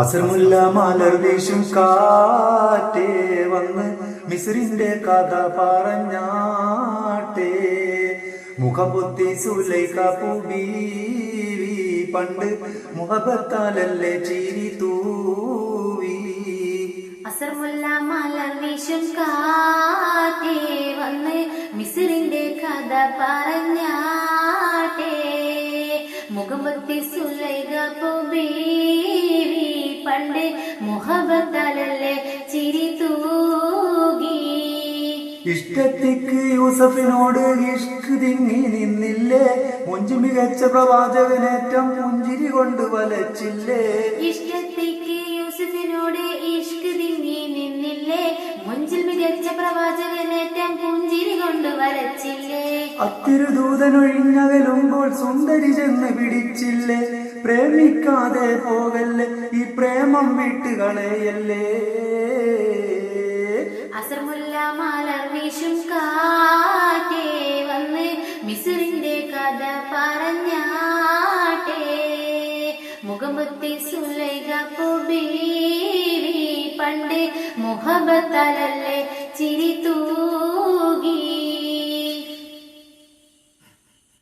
അസർമുല്ല മലർ വീശും കാറ്റേ വന്ന് മിസ്രിന്റെ കഥ പറഞ്ഞാട്ടേ. മുഖപൊത്തി സുലൈഖ ബീവി പണ്ട് മുഹബത്താലല്ലേ ചിരി തൂവി. അസർമുല്ല മലർ വീശും കാറ്റേ വന്ന് മിസ്രിന്റെ കഥ പറഞ്ഞാട്ടേ. മുഖപൊത്തി സുലൈഖ ബീവി പണ്ട് മുഹബത്താലല്ലേ ചിരി തൂകി. ഇഷ്ടത്തിക്ക് യൂസഫിനോട് ഇഷ്ക് തിങ്ങി നിന്നില്ലേ, മുഞ്ചു മികച്ച പ്രവാചകനേറ്റം പുഞ്ചിരി കൊണ്ട് വലച്ചില്ലേ. ഇഷ്ടത്തിക്ക് യൂസഫിനോട് ഇഷ്ക് തിങ്ങി നിന്നില്ലേ, മുഞ്ചിൽ മികച്ച പ്രവാചകനേറ്റം പുഞ്ചിരി കൊണ്ട് വരച്ചില്ലേ. അത്തിരുദൂതനൊഴിഞ്ഞകലുമ്പോൾ സുന്ദരി ചെന്ന് പിടിച്ചില്ലേ. പ്രേമിക്കാതെ പോകല്ലേ, ഈ പ്രേമം വിട്ടുകളയല്ലേ. അസർമുല്ല മലർ വീശും കാറ്റേ വന്ന് മിസ്രിന്റെ കഥ പറഞ്ഞാട്ടേ. മുഖപൊത്തി സുലൈഖ ബീവി പണ്ട് മുഹബത്താലല്ലേ ചിരി തൂവി.